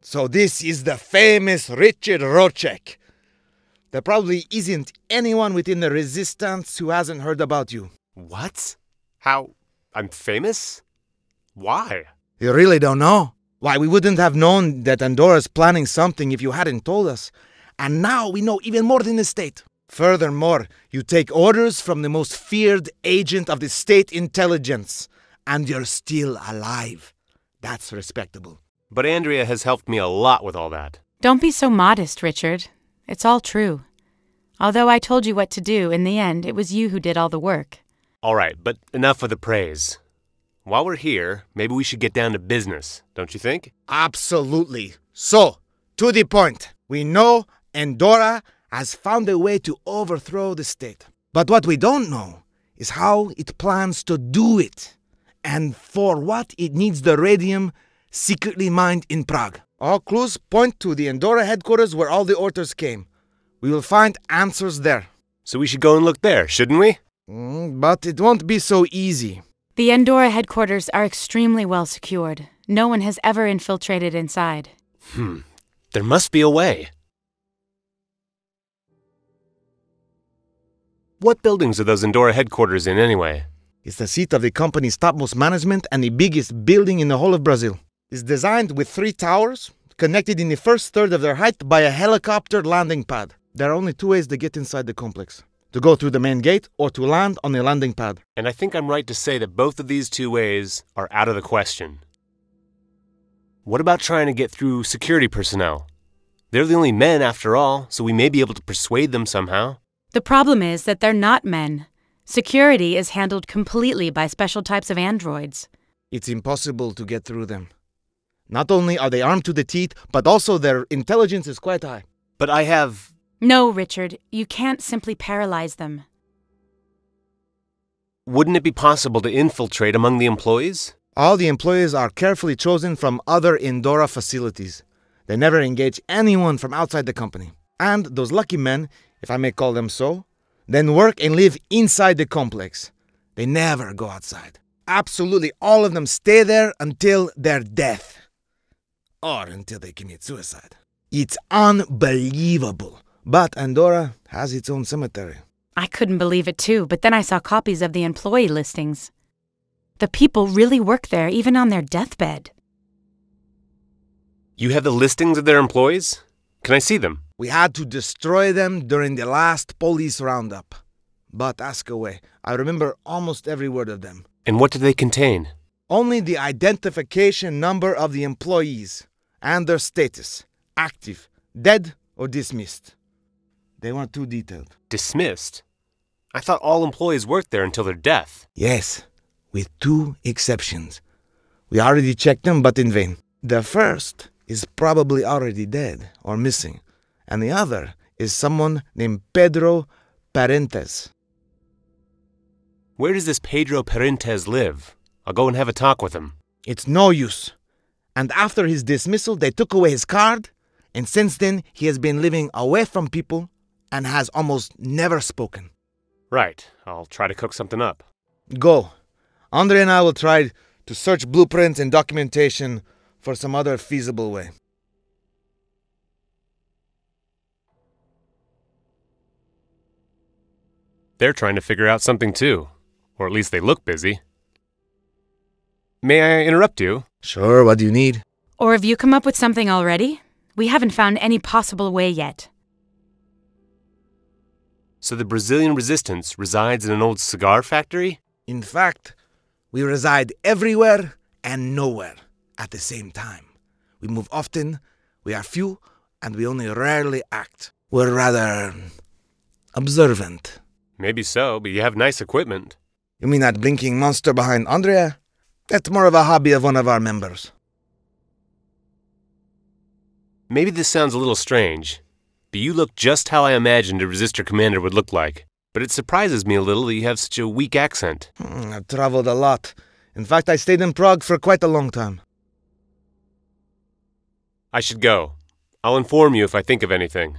So this is the famous Richard Rocek. There probably isn't anyone within the resistance who hasn't heard about you. What? How? I'm famous? Why? You really don't know? Why, we wouldn't have known that Andorra's planning something if you hadn't told us. And now we know even more than the state. Furthermore, you take orders from the most feared agent of the state intelligence. And you're still alive. That's respectable. But Andrea has helped me a lot with all that. Don't be so modest, Richard. It's all true. Although I told you what to do, in the end, it was you who did all the work. All right, but enough of the praise. While we're here, maybe we should get down to business, don't you think? Absolutely. So, to the point. We know Andorra has found a way to overthrow the state. But what we don't know is how it plans to do it. And for what it needs the radium secretly mined in Prague. All clues point to the Andorra headquarters where all the orders came. We will find answers there. So we should go and look there, shouldn't we? But it won't be so easy. The Andorra headquarters are extremely well secured. No one has ever infiltrated inside. There must be a way. What buildings are those Andorra headquarters in anyway? It's the seat of the company's topmost management and the biggest building in the whole of Brazil. It's designed with 3 towers, connected in the first third of their height by a helicopter landing pad. There are only 2 ways to get inside the complex. To go through the main gate or to land on the landing pad. And I think I'm right to say that both of these 2 ways are out of the question. What about trying to get through security personnel? They're the only men after all, so we may be able to persuade them somehow. The problem is that they're not men. Security is handled completely by special types of androids. It's impossible to get through them. Not only are they armed to the teeth, but also their intelligence is quite high. But I have... No, Richard, you can't simply paralyze them. Wouldn't it be possible to infiltrate among the employees? All the employees are carefully chosen from other Andorra facilities. They never engage anyone from outside the company. And those lucky men, if I may call them so, then work and live inside the complex. They never go outside. Absolutely all of them stay there until their death. Or until they commit suicide. It's unbelievable. But Andorra has its own cemetery. I couldn't believe it too, but then I saw copies of the employee listings. The people really work there, even on their deathbed. You have the listings of their employees? Can I see them? We had to destroy them during the last police roundup. But ask away. I remember almost every word of them. And what do they contain? Only the identification number of the employees and their status. Active, dead, or dismissed. They weren't too detailed. Dismissed? I thought all employees worked there until their death. Yes, with 2 exceptions. We already checked them, but in vain. The first is probably already dead or missing, and the other is someone named Pedro Parentes. Where does this Pedro Parentes live? I'll go and have a talk with him. It's no use. And after his dismissal, they took away his card, and since then he has been living away from people and has almost never spoken. Right. I'll try to cook something up. Go. Andre and I will try to search blueprints and documentation for some other feasible way. They're trying to figure out something too. Or at least they look busy. May I interrupt you? Sure, what do you need? Or have you come up with something already? We haven't found any possible way yet. So the Brazilian resistance resides in an old cigar factory? In fact, we reside everywhere and nowhere at the same time. We move often, we are few, and we only rarely act. We're rather observant. Maybe so, but you have nice equipment. You mean that blinking monster behind Andrea? That's more of a hobby of one of our members. Maybe this sounds a little strange, but you look just how I imagined a resistor commander would look like. But it surprises me a little that you have such a weak accent. I've traveled a lot. In fact, I stayed in Prague for quite a long time. I should go. I'll inform you if I think of anything.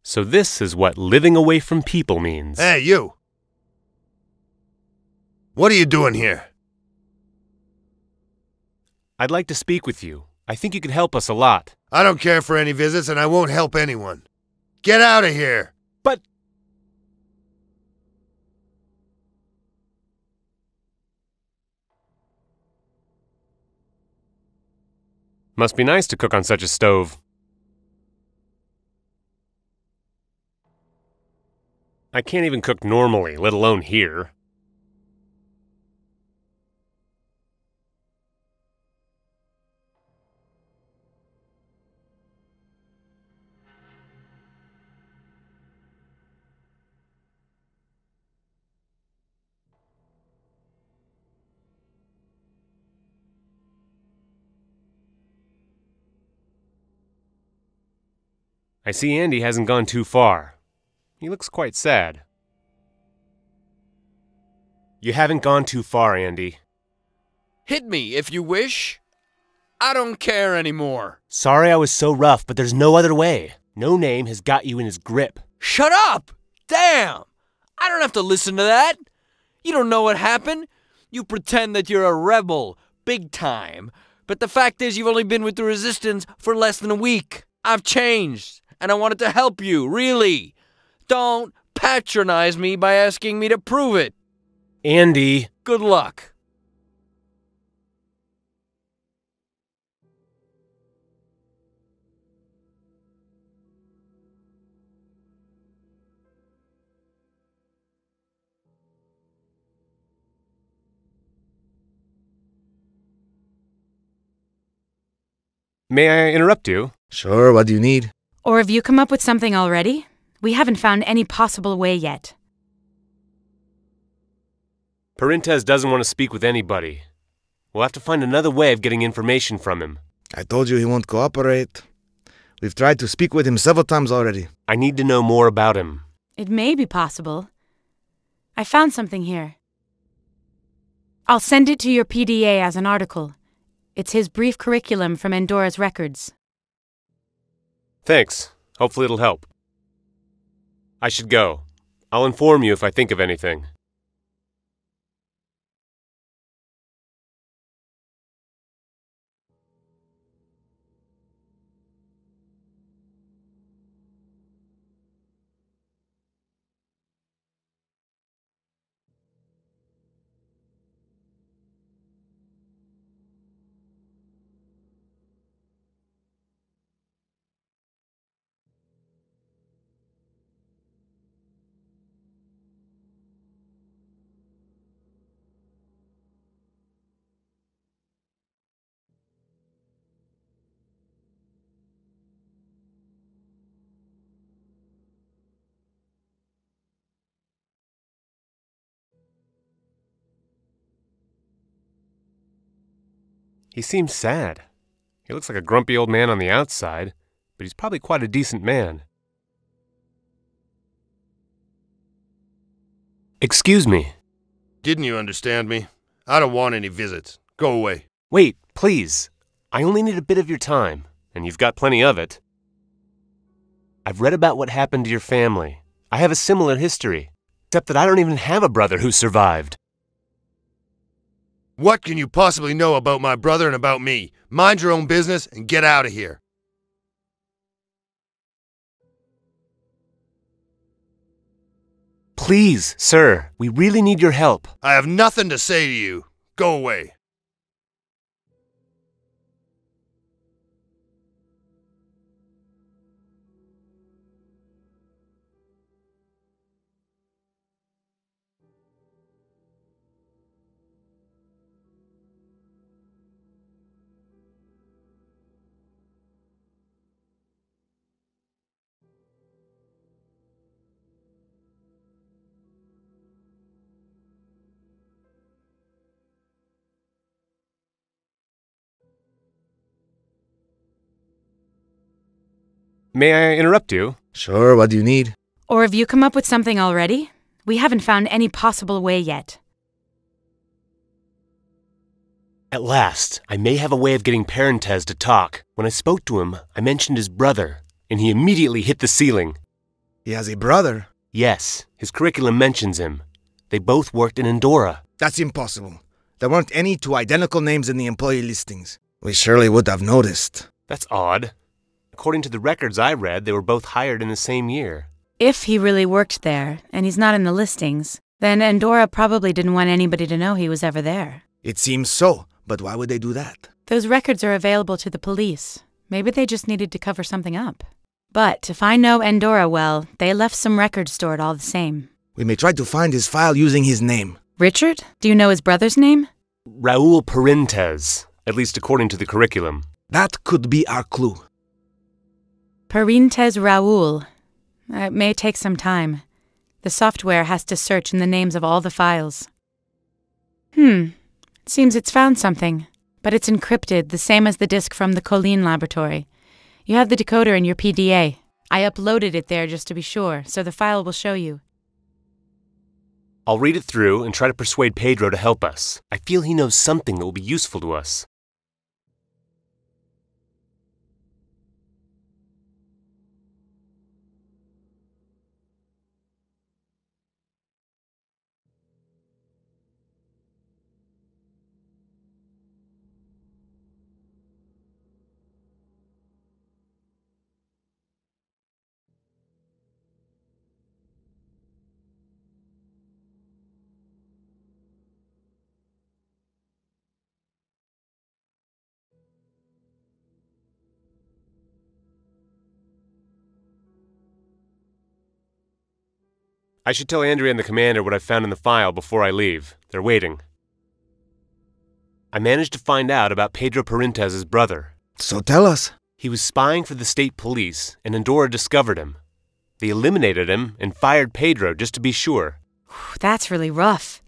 So this is what living away from people means. Hey, you! What are you doing here? I'd like to speak with you. I think you could help us a lot. I don't care for any visits, and I won't help anyone. Get out of here! But... Must be nice to cook on such a stove. I can't even cook normally, let alone here. I see Andy hasn't gone too far. He looks quite sad. You haven't gone too far, Andy. Hit me if you wish. I don't care anymore. Sorry I was so rough, but there's no other way. No Name has got you in his grip. Shut up! Damn! I don't have to listen to that. You don't know what happened. You pretend that you're a rebel, big time. But the fact is you've only been with the Resistance for less than a week. I've changed, and I wanted to help you, really. Don't patronize me by asking me to prove it. Andy! Good luck. May I interrupt you? Sure, what do you need? Or have you come up with something already? We haven't found any possible way yet. Parentes doesn't want to speak with anybody. We'll have to find another way of getting information from him. I told you he won't cooperate. We've tried to speak with him several times already. I need to know more about him. It may be possible. I found something here. I'll send it to your PDA as an article. It's his brief curriculum from Endora's records. Thanks. Hopefully it'll help. I should go. I'll inform you if I think of anything. He seems sad. He looks like a grumpy old man on the outside, but he's probably quite a decent man. Excuse me. Didn't you understand me? I don't want any visits. Go away. Wait, please. I only need a bit of your time, and you've got plenty of it. I've read about what happened to your family. I have a similar history, except that I don't even have a brother who survived. What can you possibly know about my brother and about me? Mind your own business and get out of here. Please, sir, we really need your help. I have nothing to say to you. Go away. May I interrupt you? Sure, what do you need? Or have you come up with something already? We haven't found any possible way yet. At last, I may have a way of getting Parentes to talk. When I spoke to him, I mentioned his brother, and he immediately hit the ceiling. He has a brother. Yes, his curriculum mentions him. They both worked in Andorra. That's impossible. There weren't any two identical names in the employee listings. We surely would have noticed. That's odd. According to the records I read, they were both hired in the same year. If he really worked there, and he's not in the listings, then Andorra probably didn't want anybody to know he was ever there. It seems so, but why would they do that? Those records are available to the police. Maybe they just needed to cover something up. But if I know Andorra well, they left some records stored all the same. We may try to find his file using his name. Richard? Do you know his brother's name? Raul Parentes, at least according to the curriculum. That could be our clue. Parentes Raul. It may take some time. The software has to search in the names of all the files. Seems it's found something. But it's encrypted, the same as the disk from the Colleen laboratory. You have the decoder in your PDA. I uploaded it there just to be sure, so the file will show you. I'll read it through and try to persuade Pedro to help us. I feel he knows something that will be useful to us. I should tell Andrea and the commander what I found in the file before I leave. They're waiting. I managed to find out about Pedro Parentes' brother. So tell us. He was spying for the state police, and Andorra discovered him. They eliminated him and fired Pedro just to be sure. That's really rough.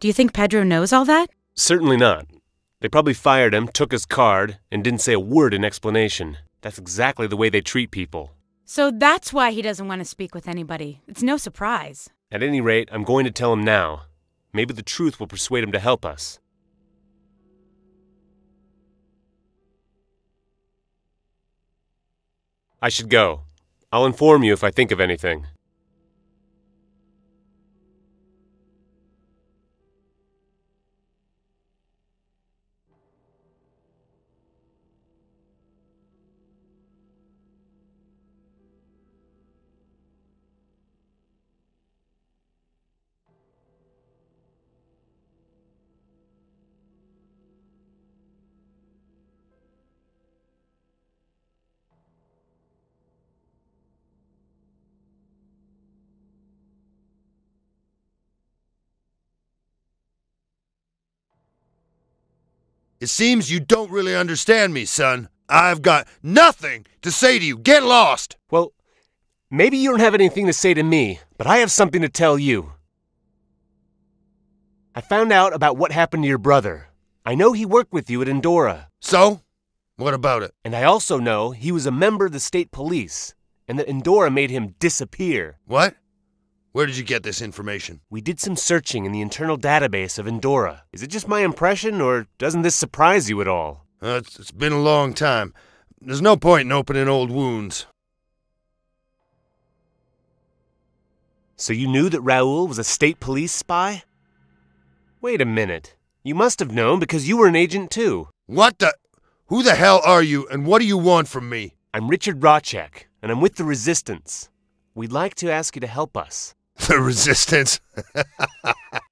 Do you think Pedro knows all that? Certainly not. They probably fired him, took his card, and didn't say a word in explanation. That's exactly the way they treat people. So that's why he doesn't want to speak with anybody. It's no surprise. At any rate, I'm going to tell him now. Maybe the truth will persuade him to help us. I should go. I'll inform you if I think of anything. It seems you don't really understand me, son. I've got nothing to say to you. Get lost! Well, maybe you don't have anything to say to me, but I have something to tell you. I found out about what happened to your brother. I know he worked with you at Andorra. So? What about it? And I also know he was a member of the state police, and that Andorra made him disappear. What? Where did you get this information? We did some searching in the internal database of Andorra. Is it just my impression, or doesn't this surprise you at all? It's been a long time. There's no point in opening old wounds. So you knew that Raul was a state police spy? Wait a minute. You must have known because you were an agent too. What the? Who the hell are you, and what do you want from me? I'm Richard Rochek, and I'm with the Resistance. We'd like to ask you to help us. The Resistance?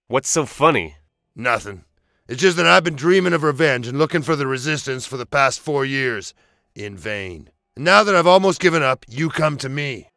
What's so funny? Nothing. It's just that I've been dreaming of revenge and looking for the Resistance for the past 4 years. In vain. And now that I've almost given up, you come to me.